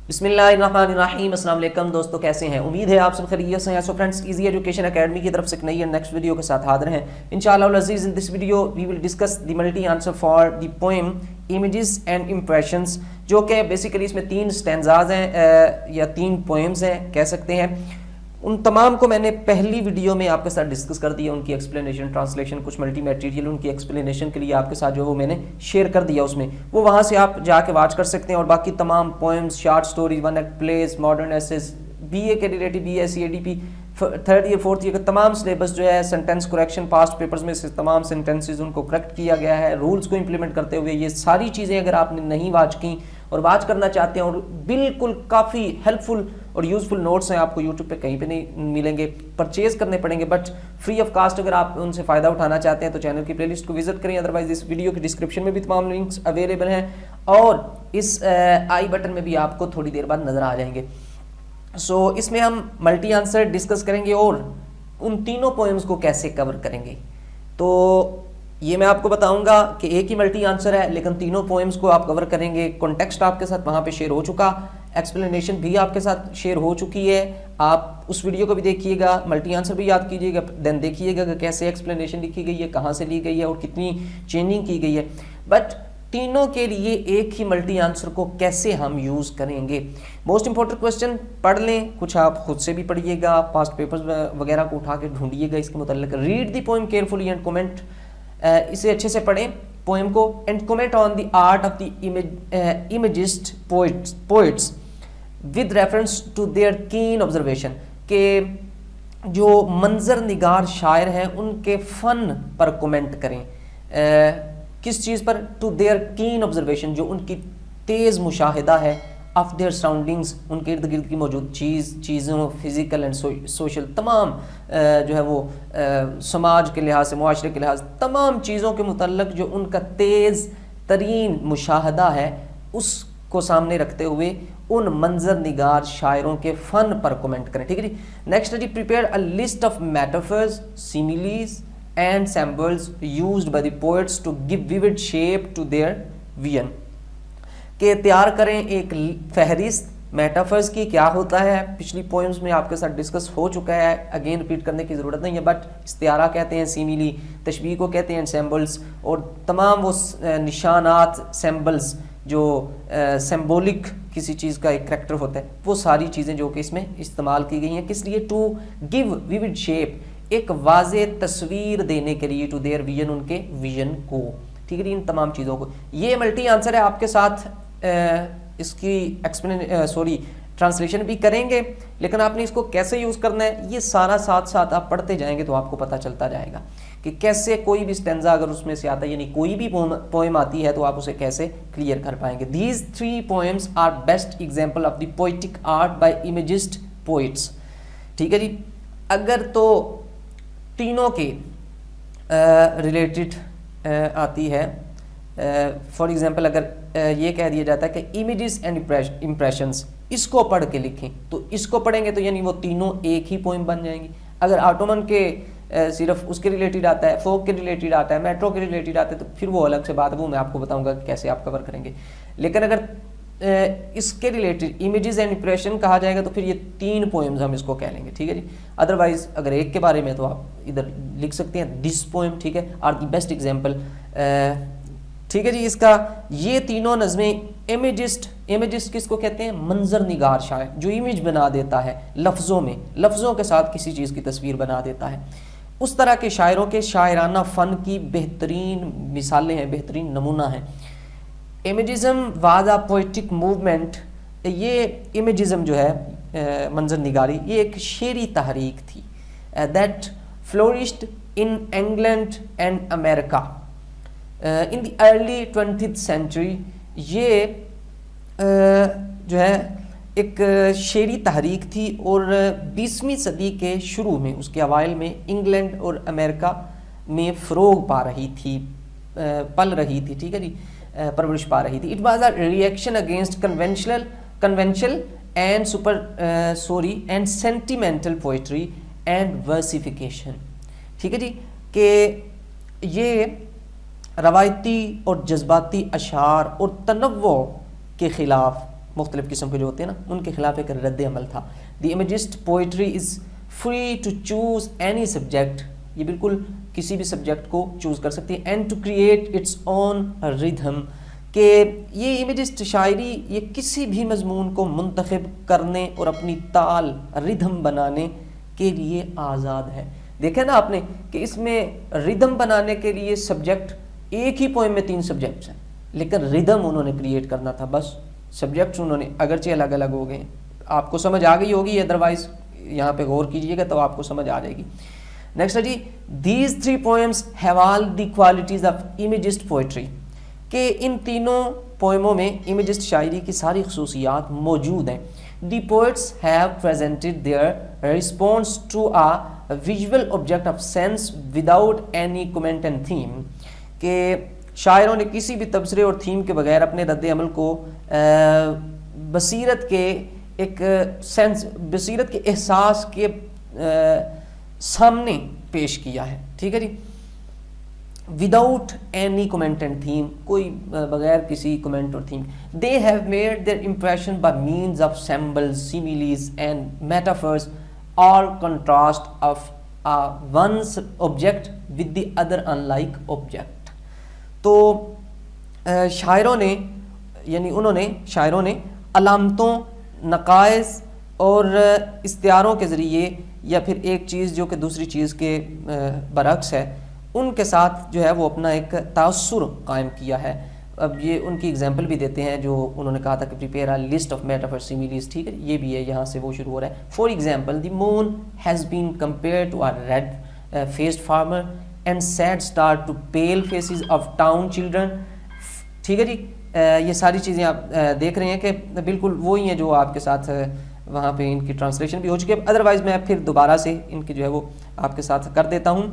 بسم اللہ الرحمن الرحیم۔ السلام علیکم دوستو، کیسے ہیں؟ امید ہے آپ سب خیریت سے ہیں۔ سو فرینڈز، ایزی ایجوکیشن اکیڈمی کی طرف سے ایک نئی اور نیکسٹ ویڈیو کے ساتھ حاضر ہیں انشاءاللہ العزیز۔ In this video we will discuss the multi answer for the poem images and impressions, جو کہ بیسیکلی اس میں 3 سٹینزاز ہیں یا 3 پوئمز ہیں کہہ سکتے ہیں۔ ان تمام کو میں نے پہلی ویڈیو میں آپ کے ساتھ ڈسکس کر دیا، ان کی ایکسپلینیشن، ٹرانسلیشن، کچھ ملٹی میٹیریل ان کی ایکسپلینیشن کے لیے آپ کے ساتھ جو ہے وہ میں نے شیئر کر دیا اس میں، وہ وہاں سے آپ جا کے واچ کر سکتے ہیں۔ اور باقی تمام poems, short stories, one act plays, modern essays, B A کے related, B S C A D P, 3rd year 4th year کا تمام سلیبس جو ہے، سینٹینس کریکشن، پاسٹ پیپرز میں سے تمام سینٹینسز ان کو کریکٹ کیا گیا ہے رولز کو امپلیمنٹ کرتے ہوئے۔ یہ ساری چیزیں اگر آپ نے نہیں واچ کی اور واچ کرنا چاہتے ہیں، اور بالکل کافی ہیلپ فل اور یوزفل نوٹس ہیں، آپ کو یوٹیوب پہ کہیں پہ نہیں ملیں گے، پرچیز کرنے پڑیں گے، بٹ فری آف کاسٹ اگر آپ ان سے فائدہ اٹھانا چاہتے ہیں تو چینل کی پلے لسٹ کو وزٹ کریں۔ ادروائز اس ویڈیو کی ڈسکرپشن میں بھی تمام لنکس اویلیبل ہیں، اور اس آئی بٹن میں بھی آپ کو تھوڑی دیر بعد نظر آ جائیں گے۔ سو اس میں ہم ملٹی آنسر ڈسکس کریں گے اور ان تینوں پوئمز کو کیسے کور کریں گے۔ تو یہ میں آپ کو بتاؤں گا کہ ایک ہی ملٹی آنسر ہے، لیکن تینوں پوئمز کو آپ کور کریں گے۔ کانٹیکسٹ آپ کے ساتھ وہاں پہ شیئر ہو چکا، ایکسپلینیشن بھی آپ کے ساتھ شیئر ہو چکی ہے۔ آپ اس ویڈیو کو بھی دیکھیے گا، ملٹی آنسر بھی یاد کیجیے گا، دین دیکھیے گا کہ کیسے ایکسپلینیشن لکھی گئی ہے، کہاں سے لی گئی ہے اور کتنی چینجنگ کی گئی ہے۔ بٹ تینوں کے لیے ایک ہی ملٹی آنسر کو کیسے ہم یوز کریں گے؟ موسٹ امپورٹنٹ کوسچن پڑھ لیں، کچھ آپ خود سے بھی پڑھیے گا، پاسٹ پیپرز وغیرہ کو اٹھا کے ڈھونڈیے گا اس کے متعلق۔ Read the poem carefully and comment, اسے اچھے سے پڑھیں پوئم کو، and comment on the art of the imagist poets with reference to their keen observation, کہ جو منظر نگار شاعر ہیں ان کے فن پر کومنٹ کریں۔ کس چیز پر؟ ٹو دیئر کین آبزرویشن، جو ان کی تیز مشاہدہ ہے، آف دیئر سراؤنڈنگس، ان کے ارد گرد کی موجود چیزوں، فزیکل اینڈ سوشل، تمام جو ہے وہ سماج کے لحاظ سے، معاشرے کے لحاظ سے تمام چیزوں کے متعلق جو ان کا تیز ترین مشاہدہ ہے، اس کو سامنے رکھتے ہوئے ان منظر نگار شاعروں کے فن پر کومنٹ کریں۔ ٹھیک ہے جی۔ نیکسٹ ہے جی، prepare a list of metaphors, similes and symbols used by the poets to give vivid shape to their vision, کہ تیار کریں ایک فہرست میٹافرز کی، کیا ہوتا ہے پچھلی پوئمز میں آپ کے ساتھ ڈسکس ہو چکا ہے، اگین ریپیٹ کرنے کی ضرورت نہیں ہے، بٹ استعارہ کہتے ہیں، سیمیلی تشبیہ کو کہتے ہیں، سیمبلز، اور تمام وہ نشانات، سیمبلز جو سمبولک کسی چیز کا ایک کریکٹر ہوتا ہے، وہ ساری چیزیں جو کہ اس میں استعمال کی گئی ہیں، کس لیے؟ ٹو گیو ویوڈ شیپ، ایک واضح تصویر دینے کے لیے، ٹو دیئر ویژن، ان کے ویژن کو۔ ٹھیک ہے، ان تمام چیزوں کو۔ یہ ملٹی آنسر ہے، آپ کے ساتھ اس کی ٹرانسلیشن بھی کریں گے، لیکن آپ نے اس کو کیسے یوز کرنا ہے یہ سارا ساتھ ساتھ آپ پڑھتے جائیں گے تو آپ کو پتہ چلتا جائے گا کہ کیسے کوئی بھی سٹینزا اگر اس میں سے آتا ہے، یعنی کوئی بھی پوئم آتی ہے تو آپ اسے کیسے کلیئر کر پائیں گے۔ These 3 poems are best example of the poetic art by imagist poets. ٹھیک ہے جی۔ اگر تو تینوں کے ریلیٹڈ آتی ہے، فار ایگزامپل اگر یہ کہہ دیا جاتا ہے کہ امیجز اینڈ امپریشنز، اس کو پڑھ کے لکھیں، تو اس کو پڑھیں گے تو یعنی وہ تینوں ایک ہی پوئم بن جائیں گی۔ اگر آٹومن کے صرف اس کے ریلیٹڈ آتا ہے، فوک کے ریلیٹڈ آتا ہے، میٹرو کے ریلیٹڈ آتا ہے، تو پھر وہ الگ سے بات ہے، وہ میں آپ کو بتاؤں گا کہ کیسے آپ کور کریں گے۔ لیکن اگر اس کے ریلیٹڈ امیجز اینڈ امپریشن کہا جائے گا تو پھر یہ 3 پوئمز ہم اس کو کہہ لیں گے۔ ٹھیک ہے جی۔ ادروائز اگر ایک کے بارے میں تو آپ ادھر لکھ سکتے ہیں دس پوئم، ٹھیک ہے، آر دی بیسٹ ایگزامپل۔ ٹھیک ہے جی۔ اس کا یہ تینوں نظمیں امیجسٹ کس کو کہتے ہیں؟ منظر نگار شاعر، جو امیج بنا دیتا ہے لفظوں میں، لفظوں کے ساتھ کسی چیز کی تصویر بنا دیتا ہے، اس طرح کے شاعروں کے شاعرانہ فن کی بہترین مثالیں ہیں، بہترین نمونہ ہیں۔ امیجزم واز اے پوئٹک موومنٹ، یہ امیجزم جو ہے منظر نگاری، یہ ایک شعری تحریک تھی، that flourished in England and America in the early 20th century۔ یہ جو ہے ایک شعری تحریک تھی اور 20ویں صدی کے شروع میں، اس کے اوائل میں انگلینڈ اور امریکہ میں فروغ پا رہی تھی، پل رہی تھی۔ ٹھیک ہے جی، پرورش پا رہی تھی۔ It was a reaction against conventional and sentimental poetry and versification. ٹھیک ہے جی، کہ یہ روایتی اور جذباتی اشعار اور تنوع کے خلاف مختلف قسم کے جو ہوتے ہیں نا ان کے خلاف ایک رد عمل تھا. The imagist poetry is free to choose any subject, یہ بالکل کسی بھی سبجیکٹ کو چوز کر سکتی ہے. And to create its own rhythm, کہ یہ امیجسٹ شاعری یہ کسی بھی مضمون کو منتخب کرنے اور اپنی تال ردھم بنانے کے لیے آزاد ہے. دیکھیں نا آپ نے کہ اس میں ردھم بنانے کے لیے سبجیکٹ ایک ہی پوئم میں 3 سبجیکٹس ہیں, لیکن ردھم انہوں نے کریٹ کرنا تھا. بس سبجیکٹس انہوں نے اگرچہ الگ الگ ہو گئے, آپ کو سمجھ آ گئی ہوگی, ادروائز یہاں پہ غور کیجئے گا تو آپ کو سمجھ آ جائے گی. نیکسٹ ہے جی, these 3 poems have all the qualities of imagist poetry, کہ ان تینوں پوئموں میں امیجسٹ شاعری کی ساری خصوصیات موجود ہیں. The poets have presented their response to a visual object of sense without any comment and theme, کہ شاعروں نے کسی بھی تبصرے اور تھیم کے بغیر اپنے رد عمل کو بصیرت کے ایک سینس, بصیرت کے احساس کے سامنے پیش کیا ہے. ٹھیک ہے جی, without any comment and theme, کوئی بغیر کسی کومنٹ اور theme. They have made their impression by means of symbols, similes and metaphors اور contrast of one's object with the other unlike object. تو شاعروں نے یعنی انہوں نے شاعروں نے علامتوں, نقائص اور استعاروں کے ذریعے یا پھر ایک چیز جو کہ دوسری چیز کے برعکس ہے ان کے ساتھ جو ہے وہ اپنا ایک تاثر قائم کیا ہے. اب یہ ان کی اگزامپل بھی دیتے ہیں جو انہوں نے کہا تھا کہ prepare a list of metaphor similes. ٹھیک ہے, یہ بھی ہے, یہاں سے وہ شروع ہو رہا ہے. For example, the moon has been compare to a red faced farmer and said star to pale faces of town children. ٹھیک ہے جی, یہ ساری چیزیں آپ دیکھ رہے ہیں کہ بالکل وہی ہیں جو آپ کے ساتھ وہاں پہ ان کی ٹرانسلیشن بھی ہو چکی ہے. ادروائز میں پھر دوبارہ سے ان کی جو ہے وہ آپ کے ساتھ کر دیتا ہوں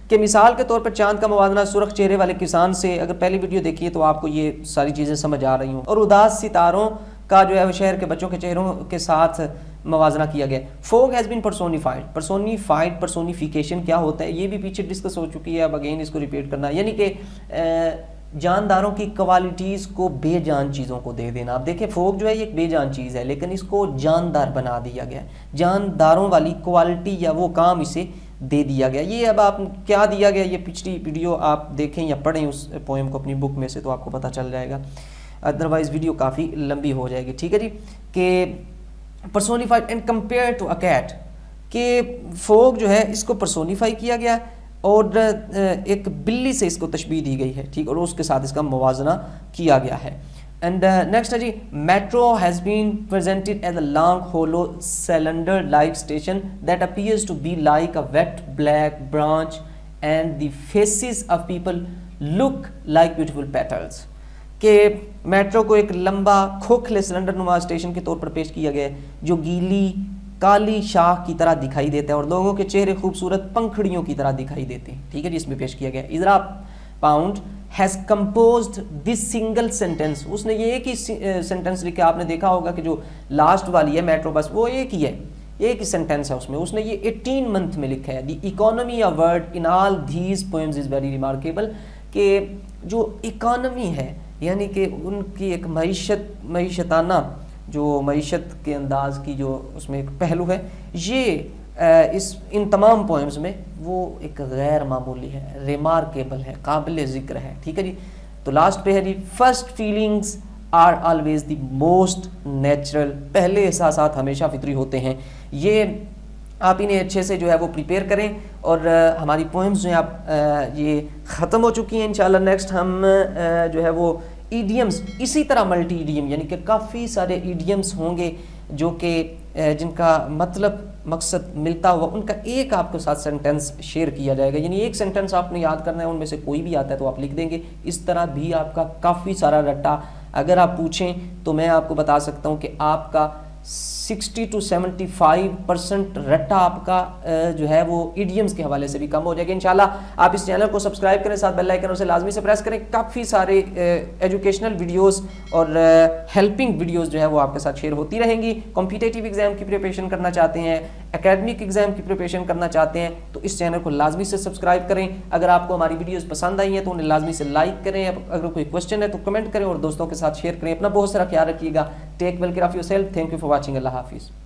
کہ مثال کے طور پر چاند کا موازنہ سرخ چہرے والے کسان سے, اگر پہلی ویڈیو دیکھیے تو آپ کو یہ ساری چیزیں سمجھ آ رہی ہوں. اور اداس ستاروں کا جو ہے وہ شہر کے بچوں کے چہروں کے ساتھ موازنہ کیا گیا. Fog has been personified. Personification کیا ہوتا ہے یہ بھی پیچھے ڈسکس ہو چکی ہے, اب اگین اس کو ریپیٹ کرنا, یعنی کہ جانداروں کی کوالٹیز کو بے جان چیزوں کو دے دینا. آپ دیکھیں فوگ جو ہے یہ ایک بے جان چیز ہے لیکن اس کو جاندار بنا دیا گیا, جانداروں والی کوالٹی یا وہ کام اسے دے دیا گیا. یہ اب آپ کیا دیا گیا, یہ پچھلی ویڈیو آپ دیکھیں یا پڑھیں اس پوئم کو اپنی بک میں سے تو آپ کو پتہ چل جائے گا, ادروائز ویڈیو کافی لمبی ہو جائے گی. ٹھیک ہے جی, کہ personified and compare to a cat, کہ فوگ جو ہے اس کو پرسونیفائی کیا گیا اور ایک بلی سے اس کو تشبیہ دی گئی ہے. ٹھیک, اور اس کے ساتھ اس کا موازنہ کیا گیا ہے. اینڈ نیکسٹ ہے جی, metro has been presented as a long hollow cylinder like station that appears to be like a wet black branch and the faces of people look like beautiful petals, کہ metro کو ایک لمبا کھوکھلے cylinder نما station کے طور پر پیش کیا گیا ہے جو گیلی کالی شاخ کی طرح دکھائی دیتا ہے اور لوگوں کے چہرے خوبصورت پنکھڑیوں کی طرح دکھائی دیتے ہیں. ٹھیک ہے جی, اس میں پیش کیا گیا. Ezra Pound has composed this single sentence, اس نے یہ ایک ہی سینٹینس لکھا. آپ نے دیکھا ہوگا کہ جو لاسٹ والی ہے میٹرو بس وہ ایک ہی ہے, ایک ہی سینٹینس ہے اس نے یہ 18 منتھ میں لکھا ہے. The economy of word in all these poems is very remarkable, کہ جو اکانومی ہے یعنی کہ ان کی ایک معیشتانہ جو معیشت کے انداز کی جو اس میں ایک پہلو ہے, یہ ان تمام پوئمز میں وہ ایک غیر معمولی ہے, ریمارکیبل ہے, قابل ذکر ہے. ٹھیک ہے جی, تو لاسٹ پہ ہے جی, first feelings are always the most natural, پہلے احساسات ہمیشہ فطری ہوتے ہیں. یہ آپ انہیں اچھے سے جو ہے وہ پریپیئر کریں. اور ہماری پوئمز جو ہیں آپ یہ ختم ہو چکی ہیں. انشاءاللہ نیکسٹ ہم جو ہے وہ ایڈیمز, اسی طرح ملٹی ایڈیم یعنی کہ کافی سارے ایڈیمز ہوں گے جو کہ جن کا مطلب مقصد ملتا ہوا, ان کا ایک آپ کے ساتھ سینٹینس شیئر کیا جائے گا. یعنی ایک سینٹینس آپ نے یاد کرنا ہے, ان میں سے کوئی بھی آتا ہے تو آپ لکھ دیں گے. اس طرح بھی آپ کا کافی سارا رٹا اگر آپ پوچھیں تو میں آپ کو بتا سکتا ہوں کہ آپ کا 60 to 75% رٹا آپ کا جو ہے وہ ایڈیمز کے حوالے سے بھی کم ہو جائے گا انشاءاللہ. آپ اس چینل کو سبسکرائب کریں, ساتھ بیل آئیکن اسے لازمی سے پریس کریں. کافی سارے ایجوکیشنل ویڈیوز اور ہیلپنگ ویڈیوز جو ہے وہ آپ کے ساتھ شیئر ہوتی رہیں گی. کمپیٹیٹیو ایگزام کی پریپریشن کرنا چاہتے ہیں, اکیڈمک ایگزام کی پریپریشن کرنا چاہتے ہیں تو اس چینل کو لازمی سے سبسکرائب کریں. اگر آپ کو ہماری ویڈیوز پسند آئی ہیں تو انہیں لازمی سے لائک کریں, اگر کوئی کوشچن ہے تو کمنٹ کریں اور دوستوں کے ساتھ شیئر کریں. اپنا بہت سارا خیال رکھیے گا. Take well care of your self. Thank you for watching. اللہ حافظ.